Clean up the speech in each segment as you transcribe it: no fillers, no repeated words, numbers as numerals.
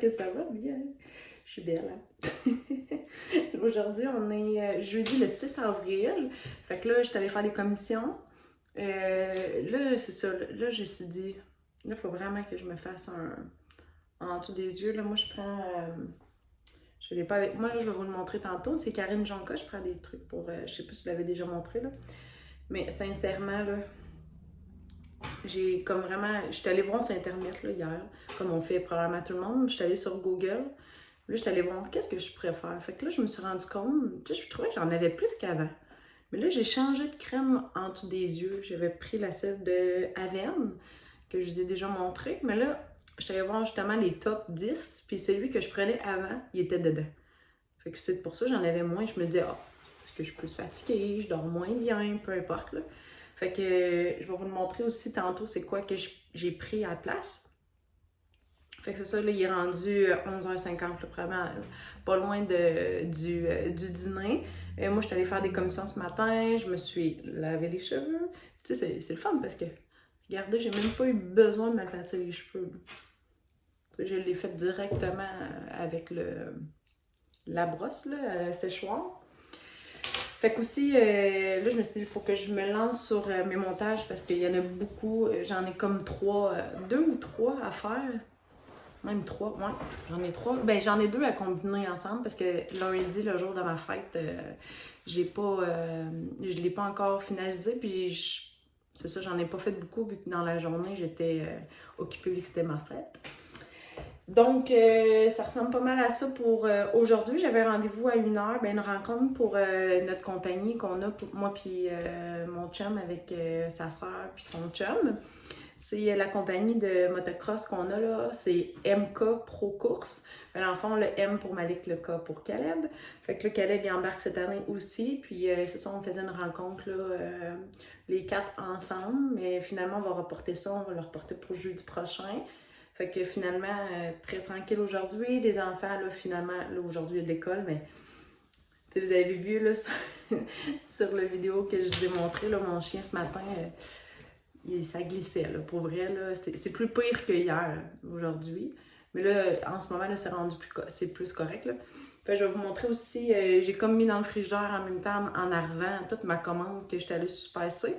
que ça va bien. Je suis belle, hein? Aujourd'hui, on est jeudi le 6 avril. Fait que là, je suis allée faire des commissions. Là, c'est ça. Là, je me suis dit, là, il faut vraiment que je me fasse en dessous des yeux. Là, moi, je prends. Je l'ai pas avec moi, là, je vais vous le montrer tantôt. C'est Karine Jonca. Je prends des trucs pour. Je sais pas si je l'avais déjà montré, là. Mais sincèrement, là, j'ai comme vraiment. Je suis allée voir sur Internet là, hier, comme on fait probablement tout le monde. Je suis allée sur Google. Là, je suis allée voir qu'est-ce que je préfère. Fait que là, je me suis rendu compte, tu sais, je trouvais que j'en avais plus qu'avant. Mais là, j'ai changé de crème en dessous des yeux. J'avais pris la celle de Avène, que je vous ai déjà montré. Mais là, je suis allée voir justement les top 10. Puis celui que je prenais avant, il était dedans. Fait que c'est pour ça que j'en avais moins. Je me disais, ah, est-ce que je suis plus fatiguée, je dors moins bien, peu importe. Là. Fait que je vais vous le montrer aussi tantôt c'est quoi que j'ai pris à la place. Fait que c'est ça, là, il est rendu 11h50, là, probablement pas loin du dîner. Moi, je suis allée faire des commissions ce matin, je me suis lavé les cheveux. Tu sais, c'est le fun parce que, regardez, j'ai même pas eu besoin de m'aplatir les cheveux. Je l'ai fait directement avec la brosse, là, séchoir. Fait qu'aussi, là, je me suis dit, il faut que je me lance sur mes montages parce qu'il y en a beaucoup. J'en ai comme deux ou trois à faire. Même trois, ouais, j'en ai trois. Ben, j'en ai deux à combiner ensemble parce que lundi, le jour de ma fête, je l'ai pas encore finalisé. Puis, c'est ça, j'en ai pas fait beaucoup vu que dans la journée, j'étais occupée vu que c'était ma fête. Donc, ça ressemble pas mal à ça pour aujourd'hui. J'avais rendez-vous à 1h, ben, une rencontre pour notre compagnie qu'on a, moi puis mon chum avec sa soeur puis son chum. C'est la compagnie de motocross qu'on a là, c'est MK Pro Course. Dans le fond, le M pour Malik, le K pour Caleb. Fait que là, Caleb il embarque cette année aussi. Puis c'est ça, on faisait une rencontre là, les quatre ensemble. Mais finalement, on va reporter ça, on va le reporter pour jeudi prochain. Fait que finalement, très tranquille aujourd'hui. Les enfants, là, finalement, là, aujourd'hui, il y a de l'école, mais vous avez vu là, sur la vidéo que je vous ai montré, là, mon chien ce matin, ça glissait. Là, pour vrai, là, c'est plus pire que hier, aujourd'hui. Mais là, en ce moment, là, c'est plus correct. Là. Fait, je vais vous montrer aussi, j'ai comme mis dans le frigidaire en même temps, en arrivant, toute ma commande que j'étais allée passer.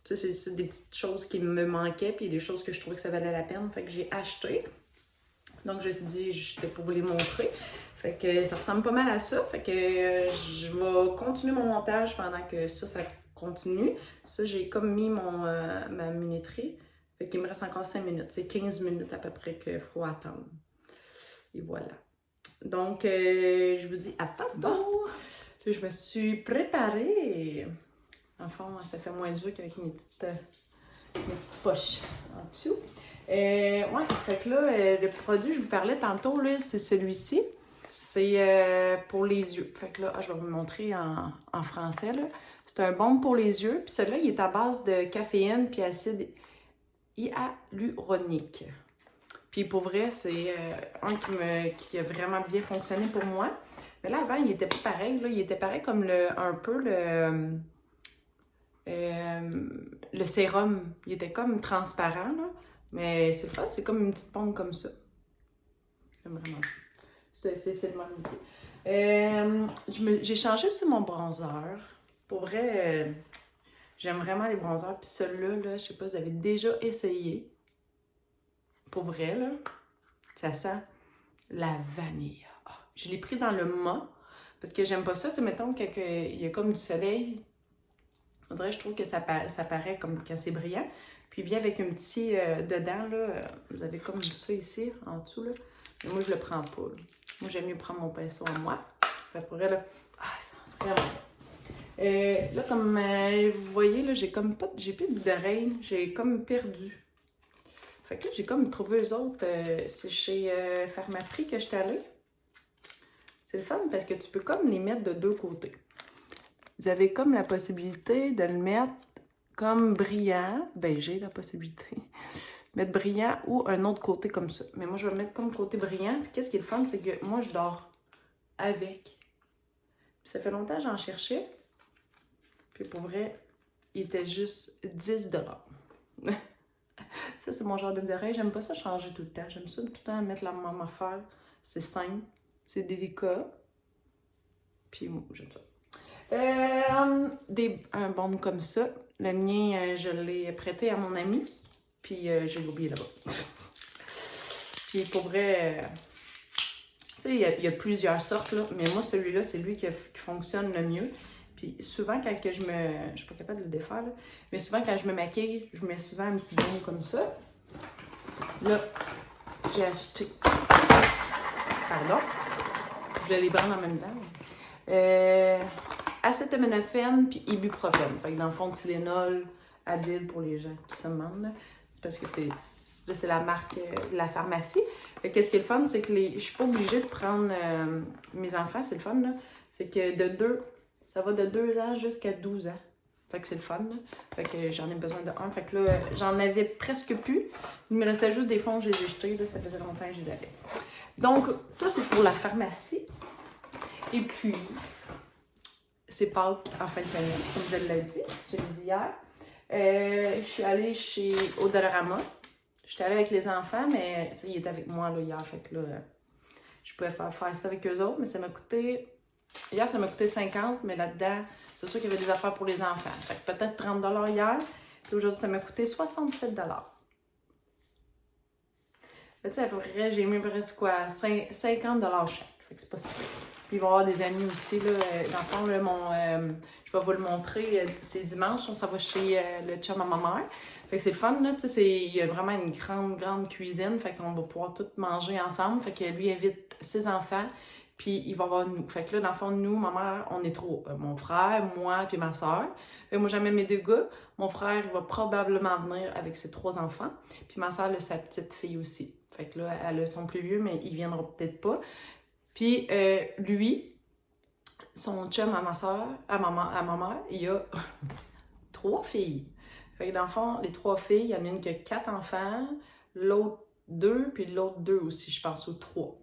Tu sais, c'est des petites choses qui me manquaient, puis des choses que je trouvais que ça valait la peine. Fait que j'ai acheté. Donc, je me suis dit, j'étais pour vous les montrer. Fait que ça ressemble pas mal à ça. Fait que je vais continuer mon montage pendant que ça continue. Ça, j'ai comme mis ma minuterie. Fait qu'il me reste encore 5 minutes. C'est 15 minutes à peu près qu'il faut attendre. Et voilà. Donc, je vous dis à tantôt. Là, je me suis préparée. Enfin, ça fait moins dur qu'avec mes petites poches en dessous. Ouais, fait que là, le produit que je vous parlais tantôt, là, c'est celui-ci. C'est pour les yeux. Fait que là, je vais vous le montrer en français. Là. C'est un baume pour les yeux. Puis celui-là, il est à base de caféine puis acide hyaluronique. Puis pour vrai, c'est un qui a vraiment bien fonctionné pour moi. Mais là, avant, il était pas pareil. Là. Il était pareil comme un peu le sérum. Il était comme transparent, là. Mais c'est le fun, c'est comme une petite pompe comme ça. J'aime vraiment ça. C'est de mon idée. J'ai changé aussi mon bronzer. Pour vrai, j'aime vraiment les bronzers. Puis celui-là, là, je sais pas, vous avez déjà essayé. Pour vrai, là, ça sent la vanille. Oh, je l'ai pris dans le mat. Parce que j'aime pas ça. Tu sais, mettons, il y a comme du soleil. On dirait que je trouve que ça paraît comme quand c'est brillant. Puis il vient avec un petit dedans, là. Vous avez comme ça ici, en dessous, là. Mais moi, je le prends pas, là. Moi, j'aime mieux prendre mon pinceau à moi. Fait pour elle, là. Ah, ça sent vraiment. Là, comme vous voyez, là, j'ai plus de boucles d'oreilles. J'ai comme perdu. Fait que là, j'ai comme trouvé eux autres. C'est chez Pharmaprix que j'étais allée. C'est le fun parce que tu peux comme les mettre de deux côtés. Vous avez comme la possibilité de le mettre comme brillant. Ben, j'ai la possibilité. Mettre brillant ou un autre côté comme ça. Mais moi, je vais le mettre comme côté brillant. Puis qu'est-ce qui est le fun, c'est que moi, je dors avec. Puis ça fait longtemps que j'en cherchais. Puis pour vrai, il était juste 10 $. Ça, c'est mon genre d'oreille. J'aime pas ça changer tout le temps. J'aime ça tout le temps mettre la même affaire. C'est simple, c'est délicat. Puis, moi, j'aime ça. Un bon comme ça. Le mien, je l'ai prêté à mon ami. Puis, je l'ai oublié là-bas. Puis, pour vrai, tu sais, il y a plusieurs sortes, là. Mais moi, celui-là, c'est lui qui fonctionne le mieux. Puis souvent, quand que je suis pas capable de le défaire, là, mais souvent, quand je me maquille, je mets souvent un petit bonnet comme ça. Là, j'ai acheté... Pardon. Je vais les prendre en même temps. Acétaminophène puis ibuprofène. Fait que dans le fond, Tylenol, Advil pour les gens qui se demandent. C'est parce que c'est la marque de la pharmacie. Fait que qu'est-ce qui est le fun, c'est que je suis pas obligée de prendre mes enfants, c'est le fun, là. C'est que ça va de 2 ans jusqu'à 12 ans. Fait que c'est le fun, là. Fait que j'en ai besoin de un. Fait que là, j'en avais presque plus. Il me restait juste des fonds, je les ai jetés, là. Ça faisait longtemps que je les avais. Donc, ça, c'est pour la pharmacie. Et puis, c'est Pâques en fin de semaine, comme je l'ai dit. Je l'ai dit hier. Je suis allée chez Odorama. J'étais allée avec les enfants, mais ça, il était avec moi là, hier. Fait que là, je pouvais faire ça avec eux autres, mais ça m'a coûté... Hier, ça m'a coûté 50, mais là-dedans, c'est sûr qu'il y avait des affaires pour les enfants. Fait que peut-être 30 $ hier. Puis aujourd'hui, ça m'a coûté 67 $. Tu sais, à peu près, j'ai mis presque quoi, 50 $ chaque. Fait que c'est pas si... Puis il va y avoir des amis aussi, là. Dans le fond, là, je vais vous le montrer. C'est dimanche, on s'en va chez le chum à ma mère. Fait que c'est le fun, là. Tu sais, il y a vraiment une grande cuisine. Fait qu'on va pouvoir tout manger ensemble. Fait que lui invite ses enfants. Puis il va y avoir nous. Fait que là, dans le fond, nous, ma mère, on est 3. Mon frère, moi, puis ma soeur. Fait que moi, j'amène mes 2 gars. Mon frère, il va probablement venir avec ses 3 enfants. Puis ma soeur, elle a sa petite fille aussi. Fait que là, elle a son plus vieux, mais il viendra peut-être pas. Puis lui, son chum à ma soeur, à ma mère, il y a 3 filles. Fait que dans le fond, les 3 filles, il y en a une qui a 4 enfants, l'autre 2, puis l'autre 2 aussi, je pense, ou 3.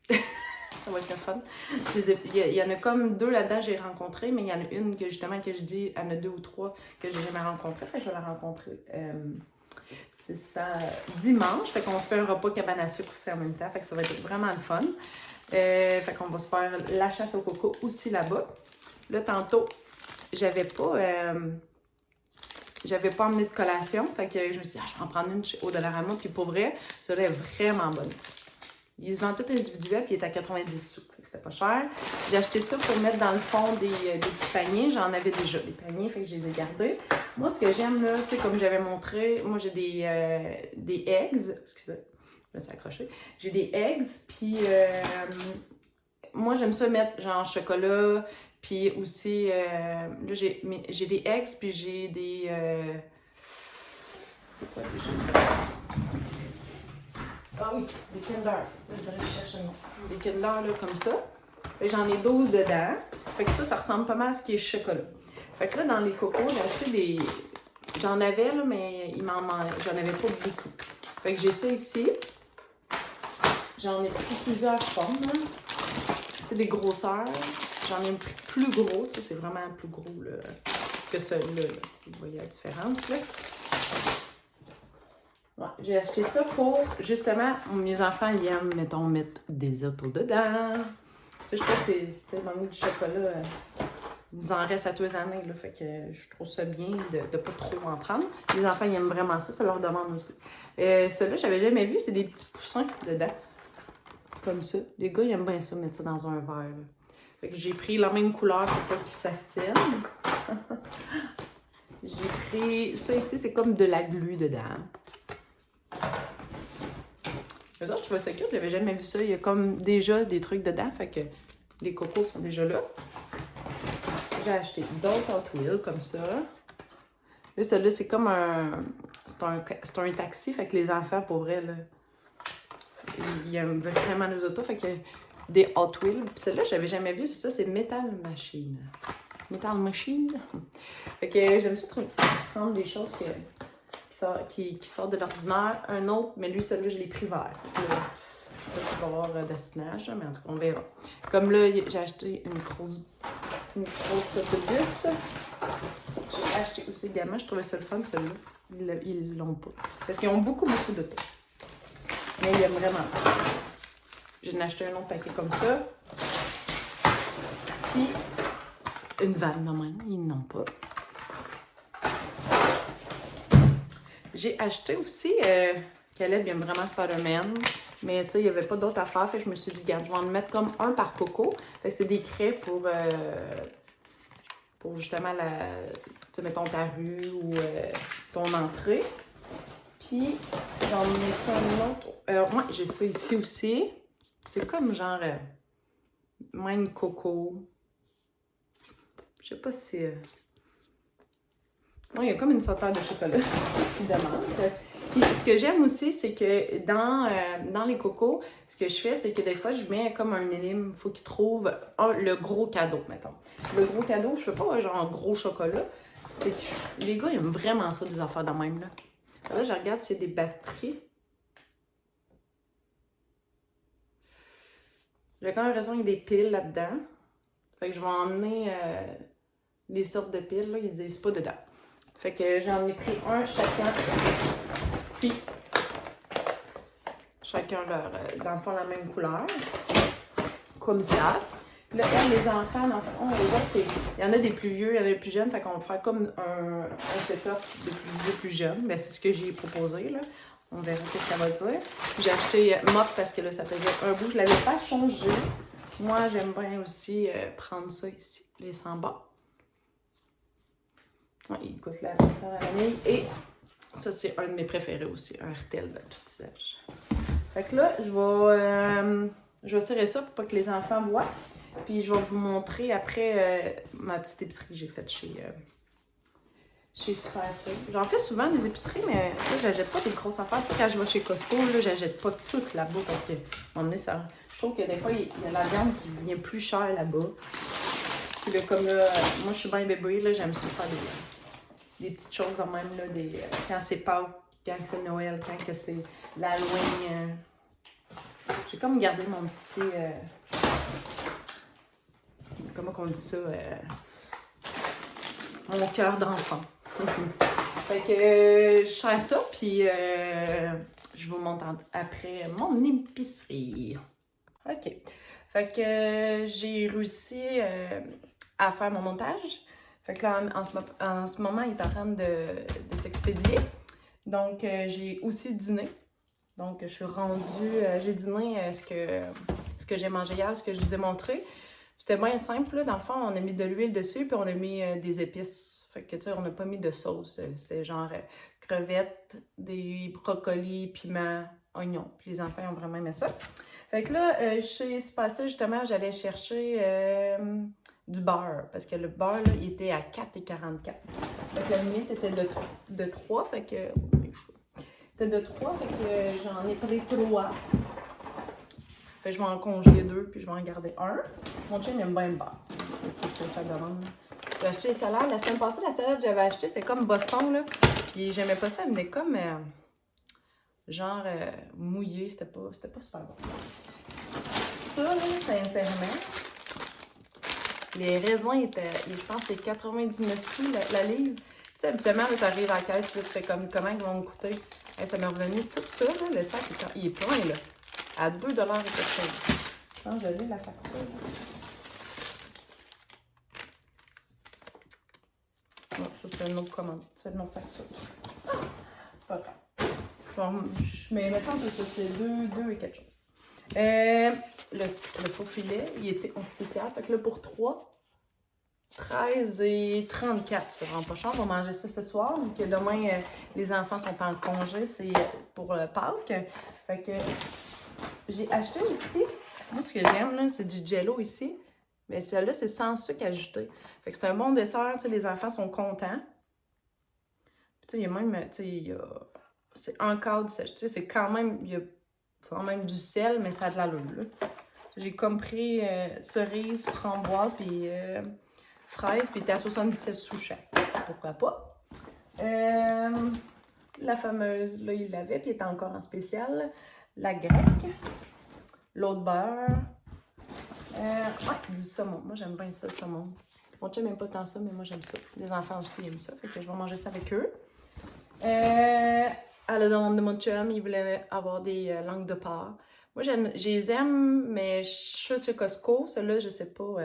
Ça va être le fun. Il y en a comme 2 là-dedans que j'ai rencontrées, mais il y en a une que justement, que je dis, il y en a 2 ou 3 que j'ai jamais rencontrées. Fait que je vais la rencontrer. C'est ça, dimanche. Fait qu'on se fait un repas cabane à sucre aussi en même temps. Fait que ça va être vraiment le fun. Fait qu'on va se faire la chasse au coco aussi là-bas. Là, tantôt, j'avais pas emmené de collation. Fait que je me suis dit, je vais en prendre une au Dollarama. Puis pour vrai, ça est vraiment bonne. Ils se vendent tout individuel, puis il est à 90 sous. Fait que c'était pas cher. J'ai acheté ça pour mettre dans le fond des petits paniers. J'en avais déjà des paniers, fait que je les ai gardés. Moi, ce que j'aime, là, tu sais, comme j'avais montré, moi, j'ai des eggs. Excusez, je me suis accrochée. J'ai des eggs, puis moi, j'aime ça mettre, genre, chocolat, puis aussi, là, j'ai des eggs, puis j'ai des... c'est quoi déjà? Ah oui, des Kinder, c'est ça, je dirais que je cherche un nom. Des Kinder, là, comme ça. Fait que j'en ai 12 dedans. Fait que ça ressemble pas mal à ce qui est chocolat. Fait que là, dans les cocos, j'ai acheté des... J'en avais, là, mais j'en avais pas beaucoup. Fait que j'ai ça ici. J'en ai pris plusieurs formes, là. Tu sais, des grosseurs. J'en ai pris plus gros, tu sais, c'est vraiment plus gros, là, que celui-là, là. Vous voyez la différence, là. Ouais, j'ai acheté ça pour, justement, mes enfants, ils aiment, mettons, mettre des autos dedans. Tu sais, je crois que c'est vraiment du chocolat. Il nous en reste à tous les années, là. Fait que je trouve ça bien de pas trop en prendre. Les enfants, ils aiment vraiment ça, ça leur demande aussi. Celui-là, j'avais jamais vu, c'est des petits poussins dedans. Comme ça. Les gars, ils aiment bien ça, mettre ça dans un verre, là. Fait que j'ai pris la même couleur pour pas qu'ils s'astinent. J'ai pris... Ça ici, c'est comme de la glu dedans. Eux autres, je trouvais ça cute, j'avais jamais vu ça. Il y a comme déjà des trucs dedans, fait que les cocos sont déjà là. J'ai acheté d'autres Hot Wheels comme ça. Là, celui-là, c'est comme un... C'est un taxi, fait que les enfants, pour vrai, là, ils aiment vraiment les autos, fait que des Hot Wheels. Puis celle-là, j'avais jamais vu, c'est ça, c'est Metal Machine. Metal Machine. Fait que j'aime ça prendre des choses qui sortent de l'ordinaire. Un autre, mais lui, celui-là, je l'ai pris vert. Je sais pas s'il va y avoir destinage, mais en tout cas, on verra. Comme là, j'ai acheté une grosse autobus. J'ai acheté aussi également, je trouvais ça le fun, celui-là. ils l'ont pas. Parce qu'ils ont beaucoup d'auto. Mais ils aiment vraiment ça. J'ai acheté un autre paquet comme ça. Puis, une vanne de même. Ils n'ont pas. J'ai acheté aussi... Caleb aime vraiment Spider-Man. Mais tu sais, il n'y avait pas d'autres affaires. Fait que je me suis dit, regarde, je vais en mettre comme un par coco. Fait que c'est des craies pour justement tu sais, mettons ta rue ou ton entrée. Puis, j'en mets un autre. Moi, j'ai ça ici aussi. C'est comme genre même coco. Je sais pas si. Ouais, il y a comme une senteur de chocolat qui demande. Puis ce que j'aime aussi, c'est que dans les cocos, ce que je fais, c'est que des fois, je mets comme un énigme. Il faut qu'ils trouvent le gros cadeau, mettons. Le gros cadeau, je fais pas genre un gros chocolat. C'est que les gars, ils aiment vraiment ça, des affaires de même, là. Là, je regarde s'il y a des batteries. J'ai quand même l'impression qu'il y a des piles là-dedans. Fait que je vais emmener les sortes de piles, là. Ils disent pas dedans. Fait que j'en ai pris un chacun. Puis, chacun leur, dans le fond, la même couleur. Comme ça. Là, les enfants, dans le fond, les autres, il y en a des plus vieux, il y en a des plus jeunes. Fait qu'on va faire comme un setup de plus vieux, plus jeunes. Mais c'est ce que j'ai proposé, là. On verra ce que ça va dire. J'ai acheté Mop parce que là, ça faisait un bout. Je l'avais pas changé. Moi, j'aime bien aussi prendre ça ici. Les 100 bas. Ouais, il goûte la saveur à la vanille. Et ça, c'est un de mes préférés aussi. Un Hertel de tout sèche. Fait que là, je vais serrer ça pour pas que les enfants voient. Puis je vais vous montrer après ma petite épicerie que j'ai faite chez Super C. J'en fais souvent des épiceries, mais là, j'achète pas des grosses affaires. Tu sais, quand je vais chez Costco, là, j'achète pas tout là-bas parce que, à un moment donné, ça... Je trouve que des fois, il y a la viande qui vient plus chère là-bas. Puis là, comme là, moi, je suis bien bébé, là, j'aime ça faire des petites choses de même, là, quand c'est Pâques, quand c'est Noël, quand que c'est l'Halloween. J'ai comme gardé mon petit... comment qu'on dit ça? Mon cœur d'enfant. Fait que je fais ça, puis je vous montre après mon épicerie. OK. Fait que j'ai réussi à faire mon montage. Fait que là, en ce moment, il est en train de s'expédier. Donc, j'ai aussi dîné. Donc, je suis rendue... j'ai dîné ce que j'ai mangé hier, ce que je vous ai montré. C'était bien simple, là. Dans le fond, on a mis de l'huile dessus, puis on a mis des épices. Fait que, tu sais, on n'a pas mis de sauce. C'était genre crevettes, des brocolis, piments, oignons. Puis les enfants ont vraiment aimé ça. Fait que là, chez Spacé, justement, j'allais chercher du beurre. Parce que le beurre, là, il était à 4,44. Fait que la limite était de 3. Fait que... C'était de 3, fait que j'en ai pris 3. Fait que je vais en congeler 2, puis je vais en garder un. Mon chien aime bien le beurre. C'est ça demande. J'ai acheté des salades. La semaine passée, la salade que j'avais achetée, c'était comme Boston, là. Puis j'aimais pas ça, elle venait comme genre mouillée. C'était pas super bon. Ça, là, sincèrement, les raisins étaient, je pense que c'est 99 sous la livre. Tu sais, habituellement, tu arrives à la caisse, là, tu fais comme comment ils vont me coûter. Et ça m'est revenu tout ça, là, le sac, il est plein, là, à 2 $ et quelque chose. Je pense que je lis la facture. Là. Non, ça, c'est une autre commande. C'est une autre facture. Pas grave. Bon, mais il me semble que c'est 2 et quelque chose. Le faux filet, il était en spécial. Fait que là, pour 3, 13 et 34. C'est vraiment pas cher. On va manger ça ce soir. Donc, demain, les enfants sont en congé. C'est pour le Pâques. Fait que j'ai acheté aussi. Moi, ce que j'aime, là, c'est du Jello ici. Mais celle-là, c'est sans sucre ajouté. Fait que c'est un bon dessert. Tu sais, les enfants sont contents. Puis, tu sais, il y a même. Tu sais, c'est un quart de sèche. Tu sais, c'est quand même. Il y a quand même du sel, mais ça a de l'allure, là. J'ai comme pris cerise, framboise, puis fraise, puis il était à 77 sous chaque. Pourquoi pas? La fameuse, là, il l'avait, puis il était encore en spécial. La grecque. L'autre beurre. Ouais, du saumon. Moi, j'aime bien ça, le saumon. Mon chien n'aime pas tant ça, mais moi, j'aime ça. Les enfants aussi aiment ça, fait que je vais manger ça avec eux. À la demande de mon chum, il voulait avoir des langues de porc. Moi, je les aime, mais je suis chez Costco. Celui-là, je sais pas.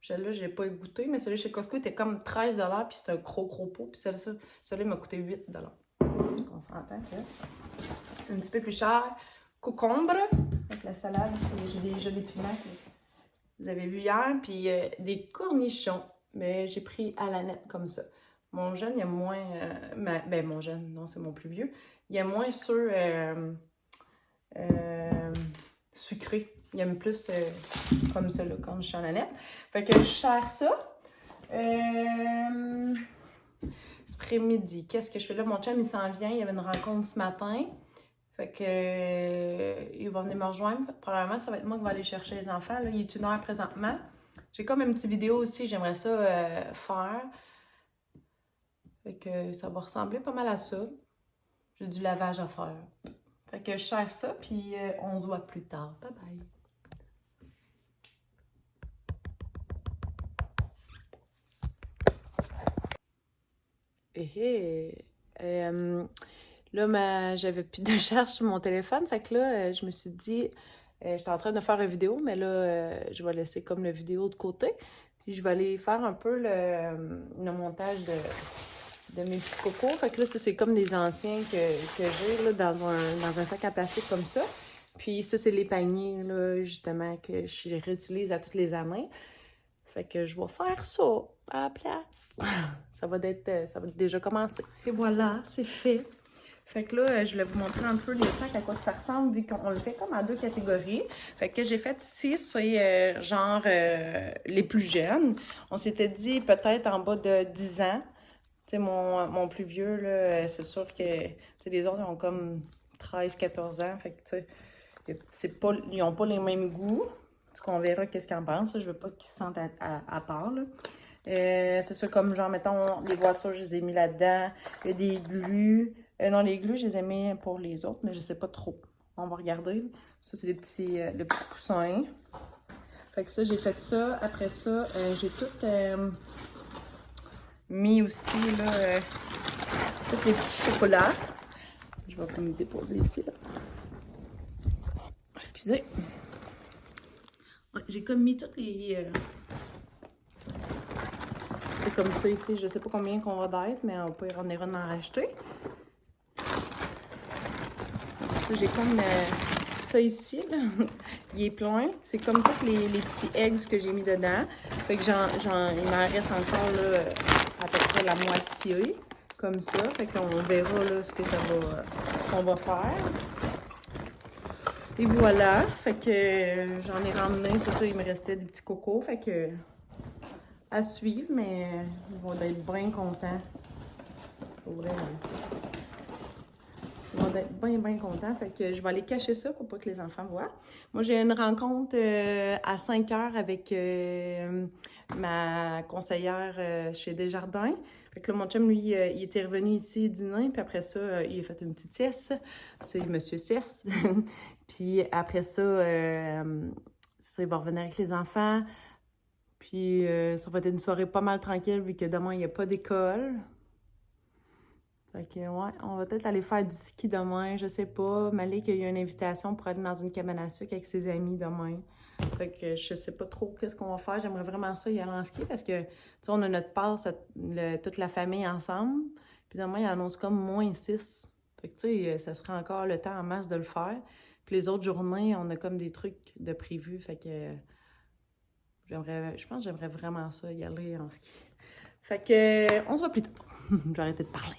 Celui-là, j'ai pas goûté, mais celui chez Costco était comme 13 puis c'était un gros pot. Puis celui-là m'a coûté 8 Donc, on s'entend que un petit peu plus cher. Concombre, avec la salade. J'ai déjà des piments que vous avez vu hier. Puis des cornichons. Mais j'ai pris à la nette comme ça. Mon jeune, il aime moins... ben, mon jeune, non, c'est mon plus vieux. Il aime moins ceux sucrés. Il aime plus comme ça, là, cornichons à la nette. Fait que je sers ça. C'est après-midi. Qu'est-ce que je fais là? Mon chum, il s'en vient. Il y avait une rencontre ce matin. Fait que il va venir me rejoindre. Probablement, ça va être moi qui vais aller chercher les enfants. Là, il est 1h présentement. J'ai comme une petite vidéo aussi, j'aimerais ça faire. Fait que ça va ressembler pas mal à ça. J'ai du lavage à faire. Fait que je sers ça, puis on se voit plus tard. Bye bye. Là, j'avais plus de charge sur mon téléphone. Fait que là, je me suis dit, j'étais en train de faire une vidéo, mais là, je vais laisser comme la vidéo de côté. Puis je vais aller faire un peu le montage de mes petits cocos. Fait que là, ça, c'est comme des anciens que j'ai là, dans un sac à plastique comme ça. Puis ça, c'est les paniers, là, justement, que je réutilise à toutes les années. Fait que je vais faire ça à la place. ça va déjà commencé. Et voilà, c'est fait. Fait que là, je voulais vous montrer un peu les sacs, à quoi ça ressemble, vu qu'on le fait comme en 2 catégories. Fait que j'ai fait ici, c'est genre les plus jeunes. On s'était dit peut-être en bas de 10 ans. Tu sais, mon plus vieux, là, c'est sûr que les autres ont comme 13-14 ans. Fait que, tu sais, ils n'ont pas les mêmes goûts. On verra qu'est-ce qu'ils en pensent. Je veux pas qu'ils se sentent à part. Là. C'est sûr, comme genre, mettons, les voitures, je les ai mis là-dedans. Il y a des glues. Non, les glues, je les ai mis pour les autres, mais je sais pas trop. On va regarder. Ça, c'est le petit coussin. Fait que ça, j'ai fait ça. Après ça, j'ai tout mis aussi, là, tous les petits chocolats. Je vais comme les déposer ici, là. Excusez. Ouais, j'ai comme mis toutes les... C'est comme ça ici. Je sais pas combien qu'on va d'être, mais on ira en racheter. Ça, j'ai comme ça ici, là. Il est plein. C'est comme tous les petits eggs que j'ai mis dedans. Fait que il m'en reste encore là, à peu près la moitié. Comme ça. Fait qu'on verra là, ce qu'on va faire. Et voilà. Fait que j'en ai ramené. C'est ça, il me restait des petits cocos. Fait que à suivre, mais ils vont être bien contents. Vraiment. Ils vont être bien contents. Fait que je vais aller cacher ça pour pas que les enfants voient. Moi, j'ai une rencontre à 5h avec ma conseillère chez Desjardins. Fait que là, mon chum, lui, il était revenu ici dîner, puis après ça, il a fait une petite sieste. C'est Monsieur Sieste. Puis après ça, il va revenir avec les enfants. Puis ça va être une soirée pas mal tranquille, vu que demain, il n'y a pas d'école. Fait que, ouais, on va peut-être aller faire du ski demain, je sais pas. Malik a eu une invitation pour aller dans une cabane à sucre avec ses amis demain. Fait que je sais pas trop qu'est-ce qu'on va faire. J'aimerais vraiment ça y aller en ski parce que, tu sais, on a notre passe, toute la famille ensemble. Puis demain, il annonce comme -6. Fait que, tu sais, ça serait encore le temps en masse de le faire. Puis les autres journées, on a comme des trucs de prévus. Fait que, je pense que j'aimerais vraiment ça y aller en ski. Fait que, on se voit plus tard. Je vais arrêter de parler.